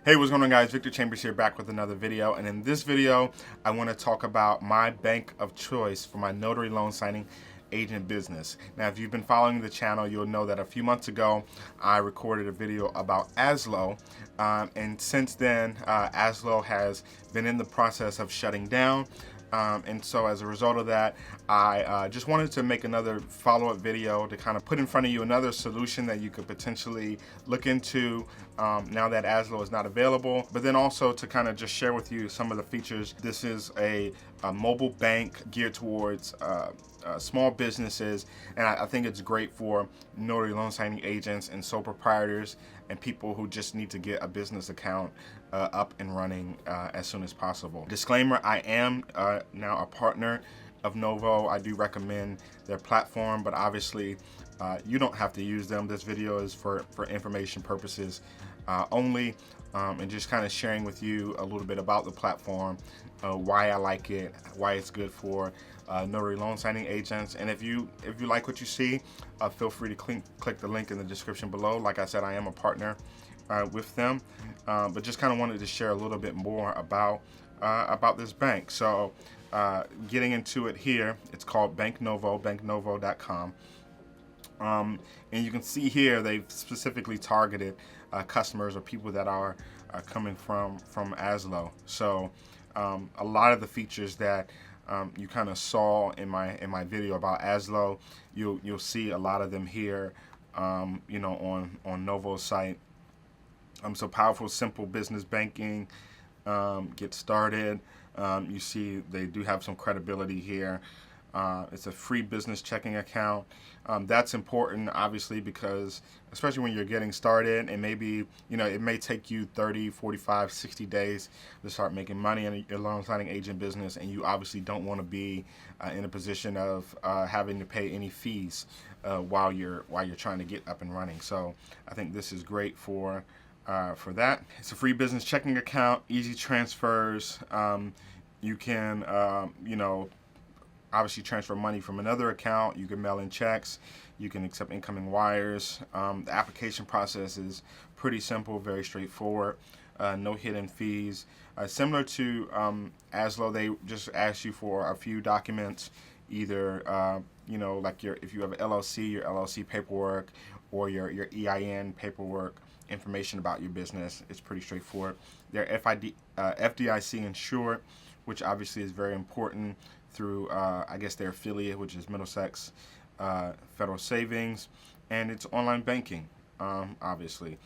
Hey, what's going on, guys? Victor Chambers here, back with another video. And in this video, I want to talk about my bank of choice for my notary loan signing agent business. Now, if you've been following the channel, you'll know that a few months ago, I recorded a video about Aslo. And since then, Aslo has been in the process of shutting down. And so as a result of that, I just wanted to make another follow-up video to kind of put in front of you another solution that you could potentially look into now that Aslo is not available, but then also to kind of just share with you some of the features. This is a mobile bank geared towards small businesses, and I think it's great for notary loan signing agents and sole proprietors and people who just need to get a business account up and running as soon as possible. Disclaimer, I am now a partner of Novo. I do recommend their platform, but obviously you don't have to use them. This video is for information purposes only, and just kind of sharing with you a little bit about the platform, why I like it, why it's good for notary loan signing agents. And if you like what you see, feel free to click the link in the description below. Like I said, I am a partner with them, but just kind of wanted to share a little bit more about this bank. So getting into it here, it's called Bank Novo, banknovo.com. And you can see here they've specifically targeted customers or people that are coming from Aslo. So a lot of the features that you kind of saw in my video about Aslo, you'll see a lot of them here, on Novo's site. So powerful, simple business banking. Get started. You see they do have some credibility here. It's a free business checking account. That's important, obviously, because especially when you're getting started, and maybe, it may take you 30, 45, 60 days to start making money in your loan signing agent business, and you obviously don't want to be in a position of having to pay any fees while you're trying to get up and running. So I think this is great for that. It's a free business checking account, easy transfers. You can, obviously transfer money from another account. You can mail in checks. You can accept incoming wires. The application process is pretty simple, very straightforward. No hidden fees. Similar to Aslo, they just ask you for a few documents, either like if you have an LLC, your LLC paperwork, or your EIN paperwork, information about your business. It's pretty straightforward. They're FDIC insured, which obviously is very important through, I guess, their affiliate, which is Middlesex Federal Savings, and it's online banking, obviously.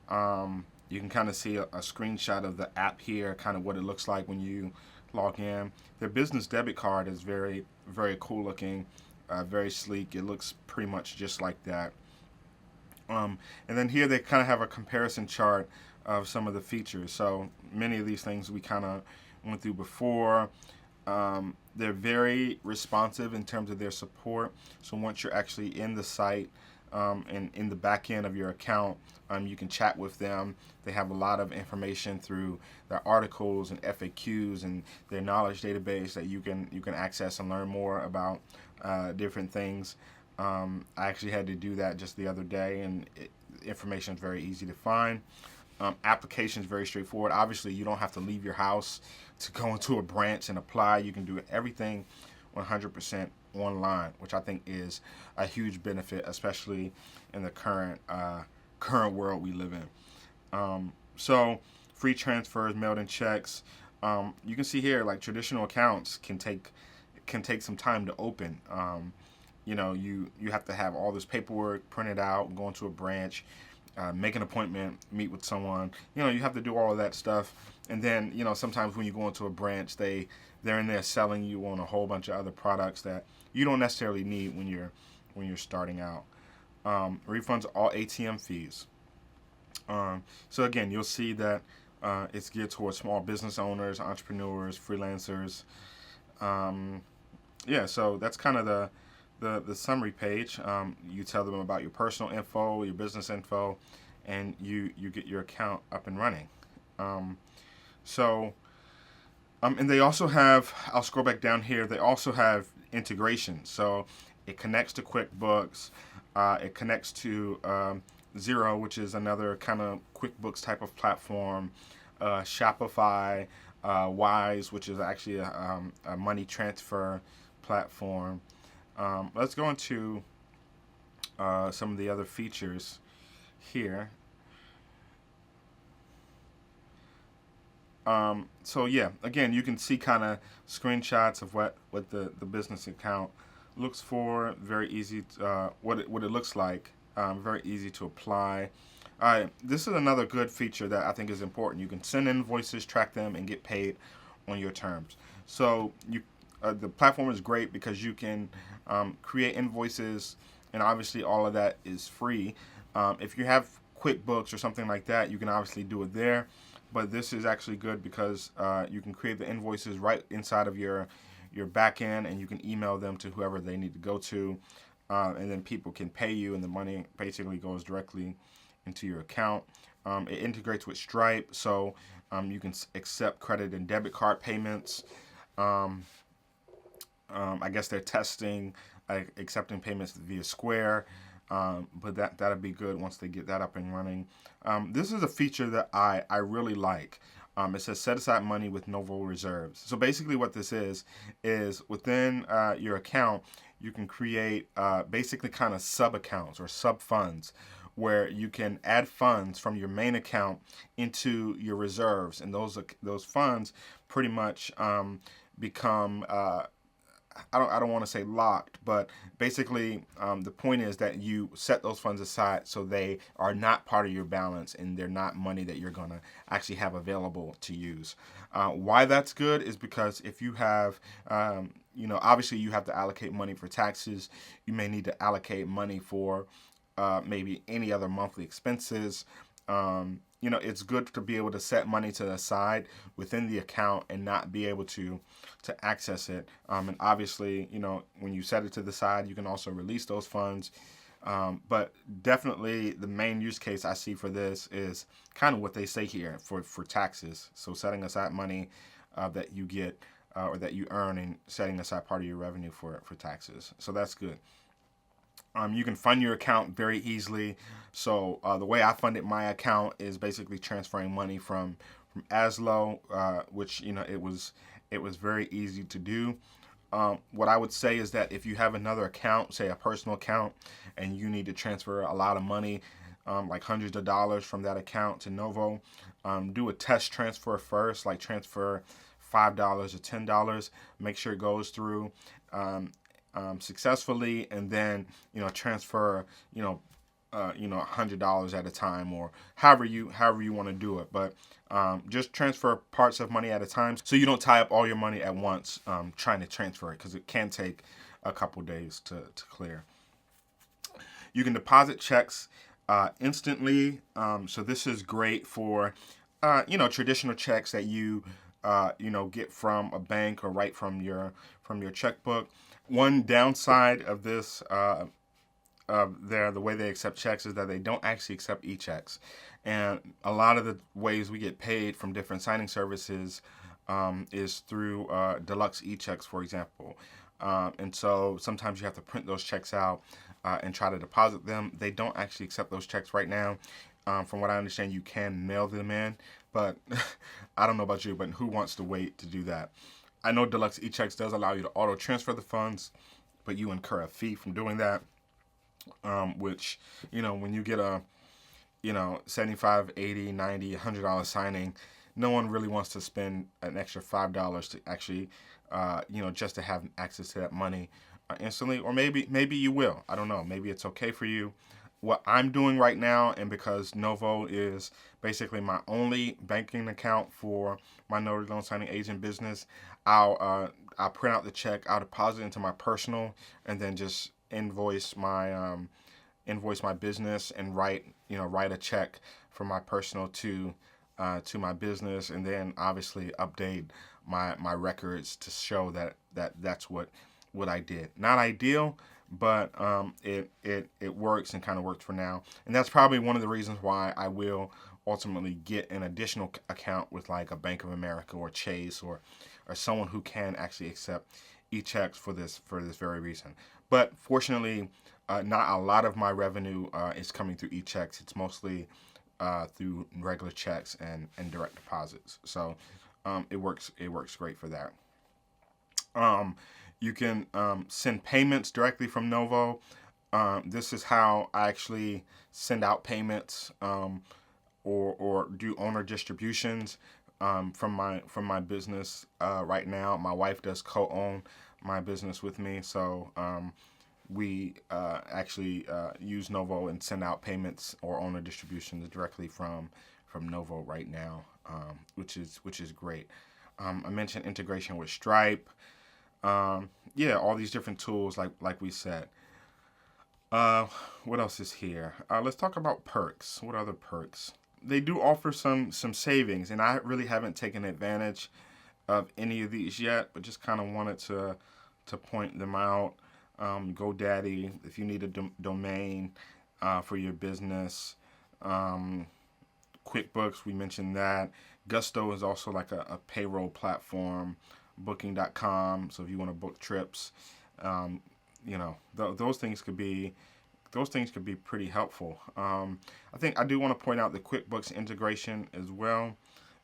You can kind of see a screenshot of the app here, kind of what it looks like when you log in. Their business debit card is very, very cool looking, very sleek. It looks pretty much just like that. And then here they kind of have a comparison chart of some of the features. So many of these things we kind of went through before. They're very responsive in terms of their support. So once you're actually in the site and in the back end of your account, you can chat with them. They have a lot of information through their articles and FAQs and their knowledge database that you can access and learn more about different things. I actually had to do that just the other day, and information is very easy to find. Application is very straightforward. Obviously, you don't have to leave your house to go into a branch and apply. You can do everything 100% online, which I think is a huge benefit, especially in the current world we live in. So free transfers, mailed in checks. You can see here, like, traditional accounts can take some time to open. You have to have all this paperwork printed out, go into a branch, make an appointment, meet with someone. You have to do all of that stuff. And then, sometimes when you go into a branch, they're in there selling you on a whole bunch of other products that you don't necessarily need when you're starting out. Refunds all ATM fees. So again, you'll see that it's geared towards small business owners, entrepreneurs, freelancers. So that's kind of the summary page. You tell them about your personal info, your business info, and you get your account up and running. And they also have, I'll scroll back down here, they also have integration. So it connects to QuickBooks, it connects to Zero, which is another kind of QuickBooks type of platform, Shopify, Wise, which is actually a money transfer platform. Let's go into some of the other features here. So yeah, again, you can see kind of screenshots of what the business account looks for. Very easy, what it looks like. Very easy to apply. This is another good feature that I think is important. You can send invoices, track them, and get paid on your terms. So the platform is great because you can create invoices, and obviously all of that is free. If you have QuickBooks or something like that, you can obviously do it there. But this is actually good because you can create the invoices right inside of your back end, and you can email them to whoever they need to go to, and then people can pay you, and the money basically goes directly into your account. It integrates with Stripe, so you can accept credit and debit card payments. I guess they're testing accepting payments via Square. But that'll be good once they get that up and running. This is a feature that I really like. It says set aside money with Novo reserves. So basically what this is within your account, you can create basically kind of sub accounts or sub funds where you can add funds from your main account into your reserves. And those funds pretty much become I don't want to say locked, but basically the point is that you set those funds aside so they are not part of your balance and they're not money that you're going to actually have available to use. Why that's good is because if you have, obviously you have to allocate money for taxes. You may need to allocate money for maybe any other monthly expenses. It's good to be able to set money to the side within the account and not be able to access it. And obviously, when you set it to the side, you can also release those funds. But definitely the main use case I see for this is kind of what they say here for taxes. So setting aside money that you get or that you earn and setting aside part of your revenue for taxes. So that's good. You can fund your account very easily. So the way I funded my account is basically transferring money from Aslo, which it was very easy to do. What I would say is that if you have another account, say a personal account, and you need to transfer a lot of money, like hundreds of dollars from that account to Novo, do a test transfer first, like transfer $5 or $10. Make sure it goes through successfully, and then transfer $100 at a time, or however you want to do it. But just transfer parts of money at a time so you don't tie up all your money at once trying to transfer it, because it can take a couple days to clear. You can deposit checks instantly. So this is great for traditional checks that you get from a bank or right from your checkbook. One downside of this, the way they accept checks is that they don't actually accept e-checks. And a lot of the ways we get paid from different signing services is through deluxe e-checks, for example. And so sometimes you have to print those checks out and try to deposit them. They don't actually accept those checks right now. From what I understand, you can mail them in, but I don't know about you, but who wants to wait to do that? I know Deluxe eChecks does allow you to auto transfer the funds, but you incur a fee from doing that, which, when you get a, $75, $80, $90, $100 signing, no one really wants to spend an extra $5 to actually, just to have access to that money instantly. Or maybe you will. I don't know. Maybe it's okay for you. What I'm doing right now, and because Novo is basically my only banking account for my notary loan signing agent business, I'll print out the check, I'll deposit into my personal, and then just invoice my business and write a check from my personal to my business, and then obviously update my records to show that's what I did. Not ideal, but it works and kind of worked for now. And that's probably one of the reasons why I will ultimately get an additional account with like a Bank of America or Chase or someone who can actually accept e-checks for this very reason. But fortunately, not a lot of my revenue is coming through e-checks. It's mostly through regular checks and direct deposits. So it works great for that. You can send payments directly from Novo. This is how I actually send out payments or do owner distributions from my business. Right now, my wife does co-own my business with me, so we actually use Novo and send out payments or owner distributions directly from Novo right now, which is great. I mentioned integration with Stripe. Yeah, all these different tools, like we said. What else is here? Let's talk about perks. What other perks? They do offer some savings, and I really haven't taken advantage of any of these yet, but just kind of wanted to point them out. GoDaddy, if you need a domain for your business. QuickBooks, we mentioned that. Gusto is also like a payroll platform. Booking.com, so if you want to book trips, those things could be pretty helpful. I think I do want to point out the QuickBooks integration as well,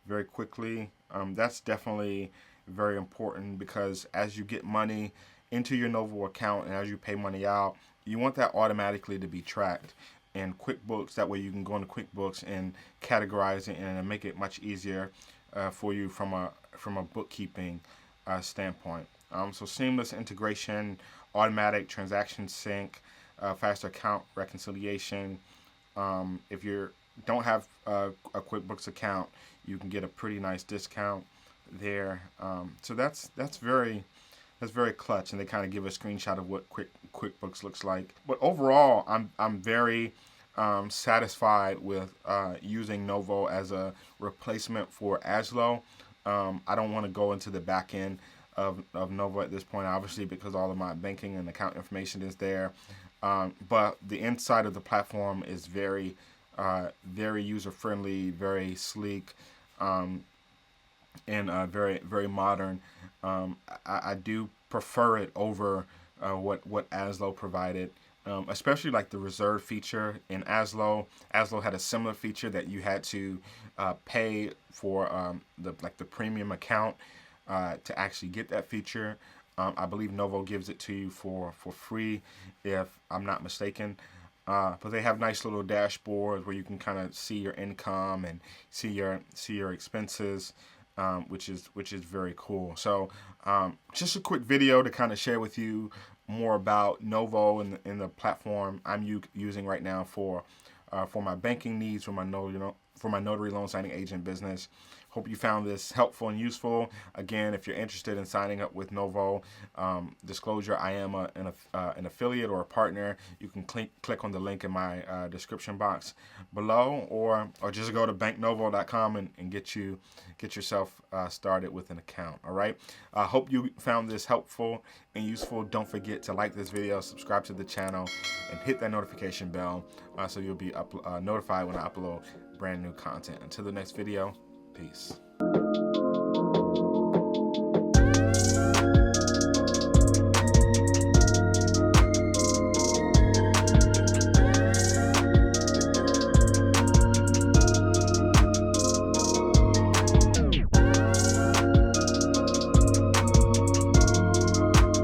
very quickly. That's definitely very important, because as you get money into your Novo account and as you pay money out, you want that automatically to be tracked in QuickBooks. That way you can go into QuickBooks and categorize it and make it much easier for you from a bookkeeping standpoint. So seamless integration, automatic transaction sync, faster account reconciliation. If you don't have a QuickBooks account, you can get a pretty nice discount there. So that's very clutch, and they kind of give a screenshot of what QuickBooks looks like. But overall, I'm very satisfied with using Novo as a replacement for Aslo. I don't want to go into the back end of Novo at this point, obviously, because all of my banking and account information is there. But the inside of the platform is very user-friendly, very sleek, and very modern. I do prefer it over what Aslo provided. Especially like the reserve feature in Aslo. Aslo had a similar feature that you had to pay for the premium account to actually get that feature. I believe Novo gives it to you for free, if I'm not mistaken. But they have nice little dashboards where you can kind of see your income and see your expenses, which is very cool. So just a quick video to kind of share with you more about Novo and the platform I'm using right now for my banking needs, for my notary loan signing agent business. Hope you found this helpful and useful. Again, if you're interested in signing up with Novo, disclosure, I am an affiliate or a partner. You can click on the link in my description box below, or just go to banknovo.com and get yourself started with an account. All right. I hope you found this helpful and useful. Don't forget to like this video, subscribe to the channel, and hit that notification bell so you'll be notified when I upload brand new content. Until the next video, peace.